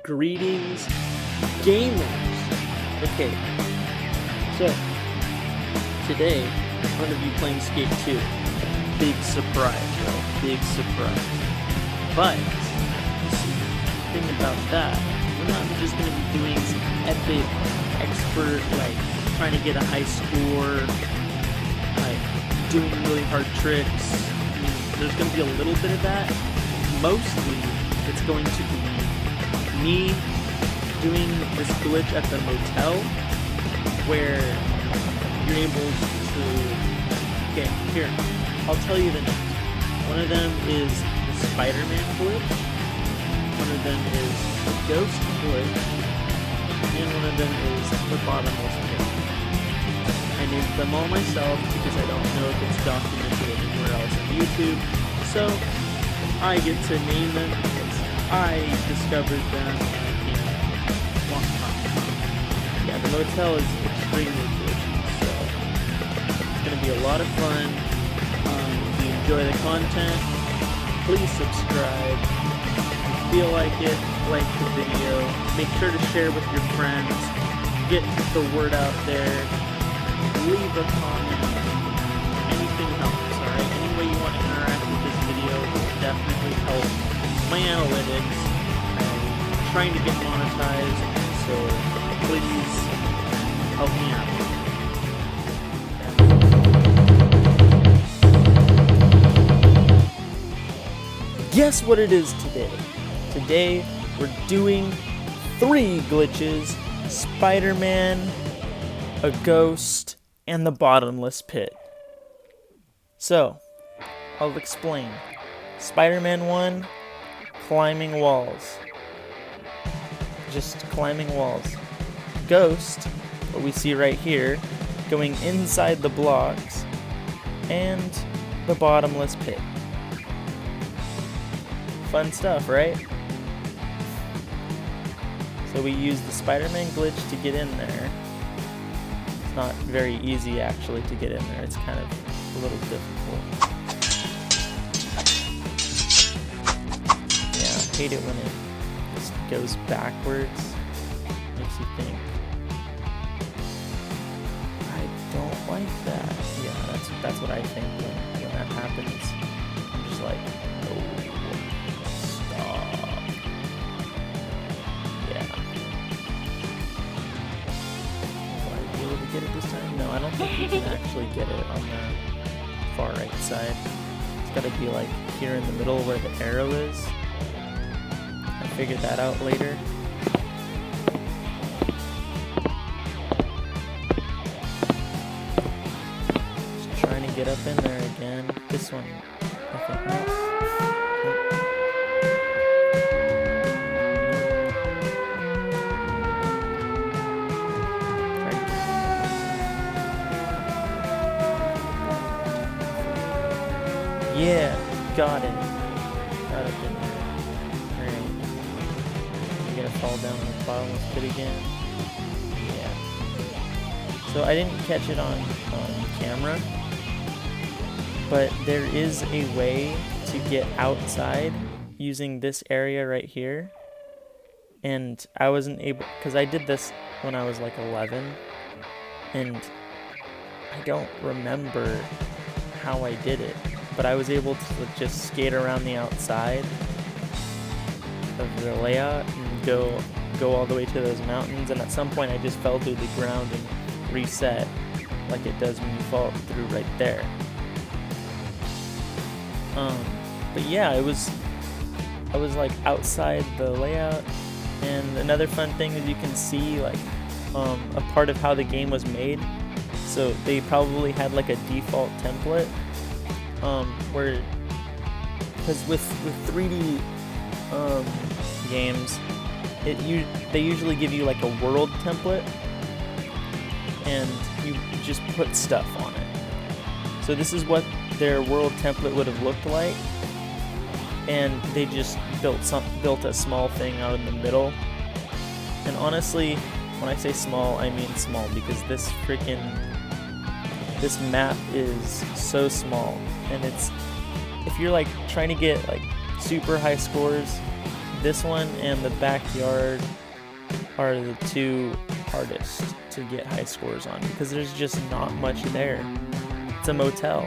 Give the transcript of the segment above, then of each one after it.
Greetings, gamers. Okay, so today I'm going to be playing Skate 2. Big surprise, bro. Big surprise. But see, the thing about that, we're not just going to be doing some epic, expert, like trying to get a high score, like doing really hard tricks. I mean, there's going to be a little bit of that. Mostly, it's going to be me doing this glitch at the motel where you're able to... Okay, here, I'll tell you the names. One of them is the Spiderman glitch, one of them is the ghost glitch, and one of them is the bottomless pit. I named them all myself because I don't know if it's documented anywhere else on YouTube, so I get to name them because I discovered them a long time ago. Yeah, the motel is extremely glitchy, so it's going to be a lot of fun. If you enjoy the content, please subscribe. If you feel like it, like the video. Make sure to share with your friends. Get the word out there. Leave a comment. Anything helps, alright? Any way you want to interact with this video will definitely help my analytics. I'm trying to get monetized, so please help me out. Guess what it is today? Today we're doing 3 glitches: Spider-Man, a ghost, and the bottomless pit. So, I'll explain. Spider-Man 1, climbing walls. Just climbing walls. Ghost, what we see right here, going inside the blocks, and the bottomless pit. Fun stuff, right? So we use the Spider-Man glitch to get in there. It's not very easy actually to get in there. It's kind of a little difficult. Yeah, I hate it when it just goes backwards. Makes you think, I don't like that. Yeah, that's what I think when that happens. I'm just like, oh, stop. Yeah. Will I be able to get it this time? No, I don't think you can actually get it on the far right side. It's gotta be like here in the middle where the arrow is. I figured that out later. Just trying to get up in there again. This one, I think, no. Yeah, got it. Got up in there. Alright. You're gonna fall down in the bottomless pit again. Yeah. So I didn't catch it on camera, but there is a way to get outside using this area right here. And I wasn't able, because I did this when I was like 11, and I don't remember how I did it. But I was able to just skate around the outside of the layout and go all the way to those mountains, and at some point I just fell through the ground and reset like it does when you fall through right there. But yeah, I was like outside the layout, and another fun thing is you can see like a part of how the game was made. So they probably had like a default template. Where, because with 3D games, they usually give you like a world template, and you just put stuff on it. So this is what their world template would have looked like, and they just built a small thing out in the middle. And honestly, when I say small, I mean small, because this map is so small, and it's, if you're like trying to get like super high scores, this one and the backyard are the two hardest to get high scores on because there's just not much there. It's a motel.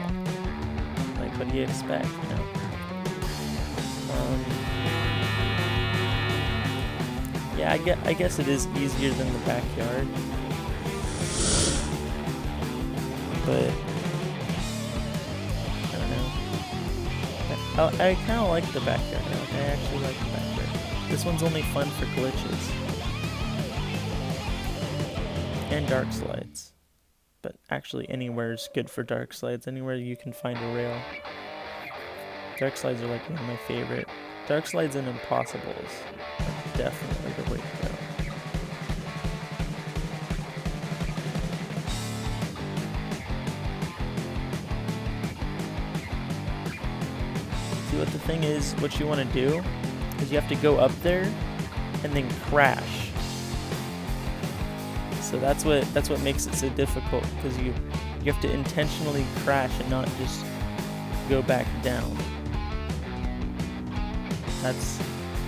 Like, what do you expect, you know? Yeah, I guess it is easier than the backyard. But I don't know. I kind of like the backyard. I actually like the backyard. This one's only fun for glitches and dark slides. But actually, anywhere is good for dark slides. Anywhere you can find a rail. Dark slides are like one of my favorite. Dark slides and impossibles are definitely the way to go. See, what the thing is, what you want to do is you have to go up there and then crash. So that's what makes it so difficult, because you have to intentionally crash and not just go back down. That's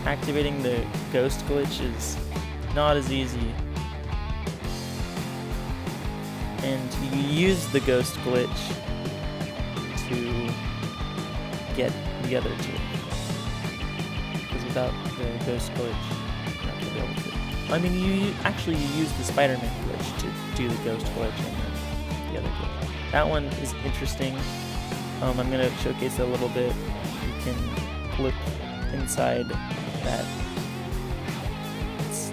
activating the ghost glitch is not as easy. And you use the ghost glitch to get the other two. Because without the ghost glitch, you're not going to be able to. I mean, you use the Spiderman glitch to do the ghost glitch and then the other glitch. That one is interesting. I'm going to showcase it a little bit. You can look inside that. It's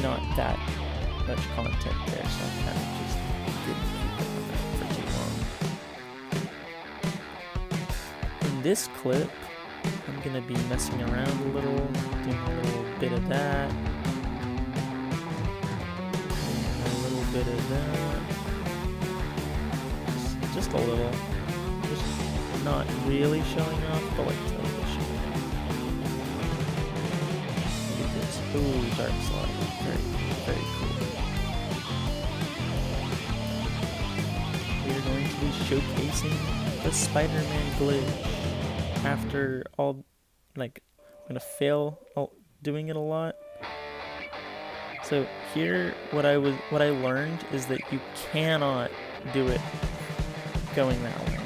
not that much content there, so I kind of just didn't keep it on that for too long. In this clip, I'm going to be messing around a little, doing a little bit of that, and a little bit of that, just a little, just not really showing off, but like totally showing off. Look at this, ooh, dark slide, very cool. We're going to be showcasing the Spiderman glitch after all, like, I'm gonna fail doing it a lot. So here, what I learned is that you cannot do it going that way.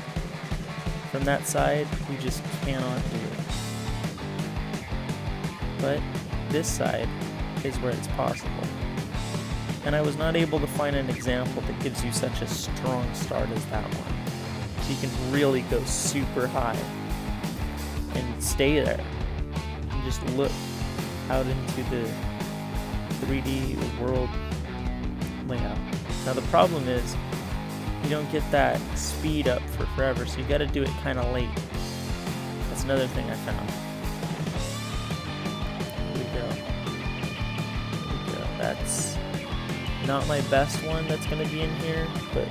From that side, you just cannot do it. But this side is where it's possible. And I was not able to find an example that gives you such a strong start as that one. So you can really go super high and stay there. And just look out into the 3D world layout. Now the problem is, you don't get that speed up for forever, so you gotta do it kind of late. That's another thing I found. Here we go. That's not my best one that's gonna be in here, but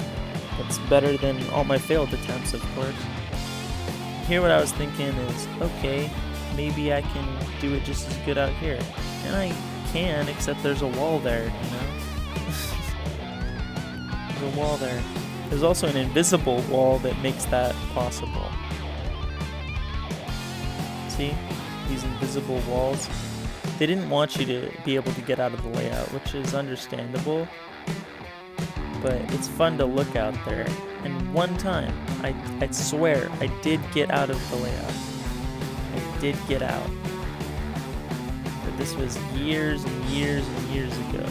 that's better than all my failed attempts, of course. Here what I was thinking is, okay, maybe I can do it just as good out here. And I can, except there's a wall there, you know? There's a wall there. There's also an invisible wall that makes that possible. See? These invisible walls. They didn't want you to be able to get out of the layout, which is understandable. But it's fun to look out there. And one time, I swear, I did get out of the layout. I did get out. But this was years and years and years ago.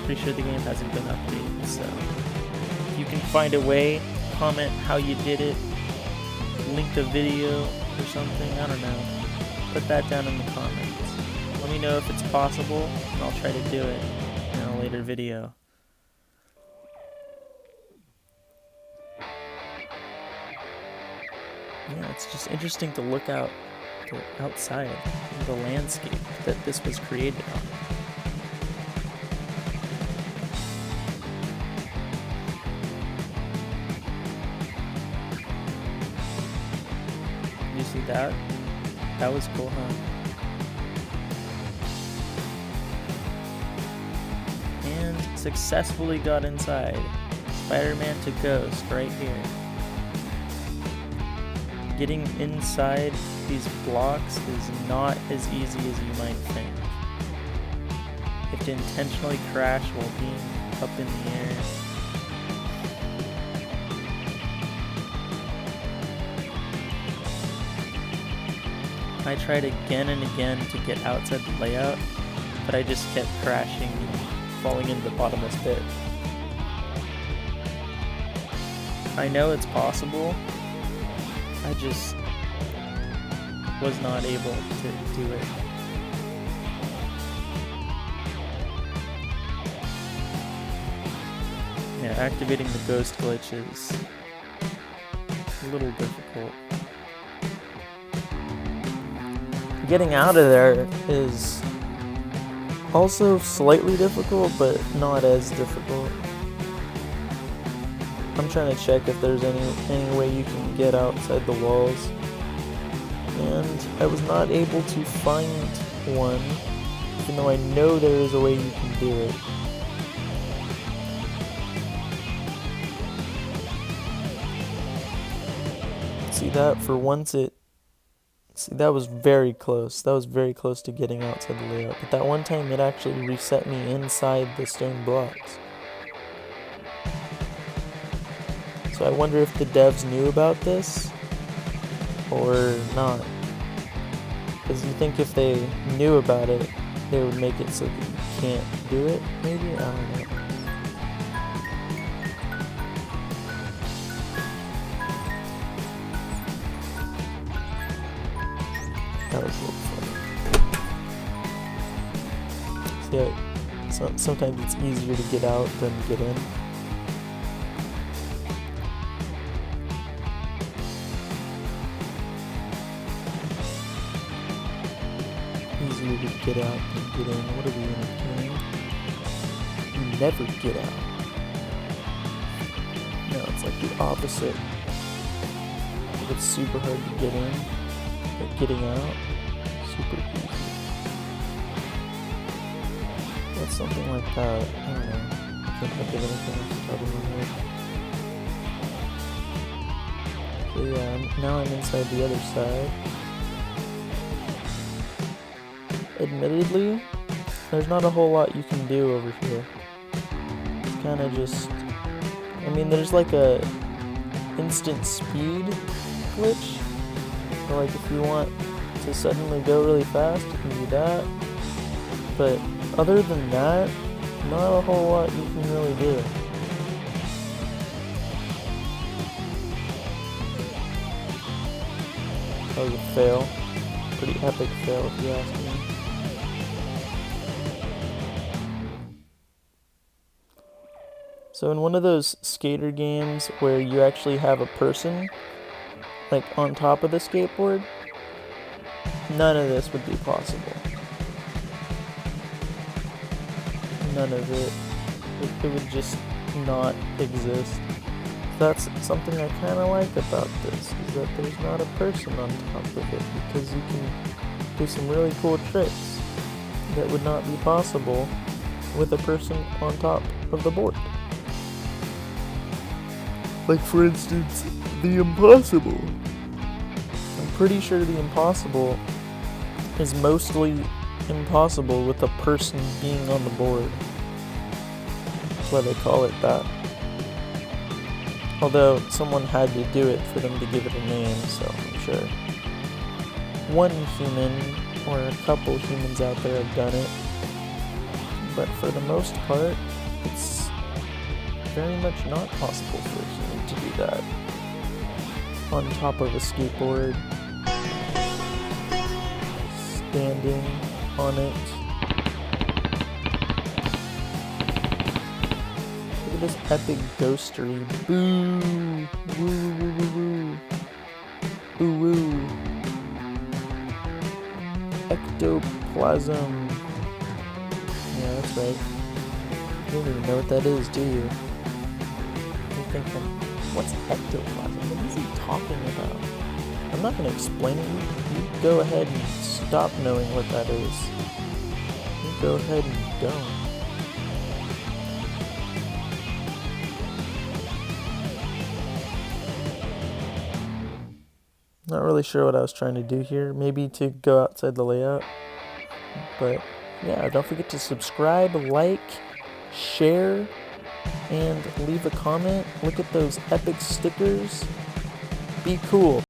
Pretty sure the game hasn't been updated, so if you can find a way, comment how you did it, link a video or something, I don't know. Put that down in the comments. Let me know if it's possible, and I'll try to do it in a later video. Yeah, it's just interesting to look out outside the landscape that this was created on. You see that? That was cool, huh? And successfully got inside. Spider-Man to Ghost right here. getting inside these blocks is not as easy as you might think. You have to intentionally crash while being up in the air. I tried again and again to get outside the layout, but I just kept crashing and falling into the bottomless pit. I know it's possible, I just was not able to do it. Yeah, activating the ghost glitch is a little difficult. Getting out of there is also slightly difficult, but not as difficult. I'm trying to check if there's any way you can get outside the walls, and I was not able to find one, even though I know there is a way you can do it. See that for once that was very close. That was very close to getting outside the layout, but that one time it actually reset me inside the stone blocks. So I wonder if the devs knew about this or not. Because you think if they knew about it, they would make it so that you can't do it, maybe? I don't know. That was a little funny. So yeah, sometimes it's easier to get out than get in. Easier to get out than get in. What are we in a game? You never get out. No, it's like the opposite. It's super hard to get in, but getting out, super easy. That's something like that. I don't know. Can't think of anything off the top of my head. So yeah, now I'm inside the other side. Admittedly, there's not a whole lot you can do over here. It's kind of just, I mean, there's like a instant speed glitch, or like if you want to suddenly go really fast, you can do that, but other than that, not a whole lot you can really do. That was a fail. Pretty epic fail if you ask me. So in one of those skater games where you actually have a person like on top of the skateboard, none of this would be possible. None of it. It would just not exist. That's something I kind of like about this, is that there's not a person on top of it, because you can do some really cool tricks that would not be possible with a person on top of the board. Like, for instance, the impossible. I'm pretty sure the impossible is mostly impossible with a person being on the board. That's why they call it that. Although someone had to do it for them to give it a name, so I'm sure one human or a couple humans out there have done it. But for the most part, it's very much not possible for a human to do that. On top of a skateboard, standing on it. Look at this epic ghostery. Boo! Woo woo woo woo. Boo woo. Ectoplasm. Yeah, that's right. You don't even know what that is, do you? You're thinking, what's ectoplasm? What is he talking about? I'm not going to explain it. You go ahead and stop knowing what that is. You go ahead and don't. Not really sure what I was trying to do here. Maybe to go outside the layout. But yeah, don't forget to subscribe, like, share, and leave a comment. Look at those epic stickers. Be cool.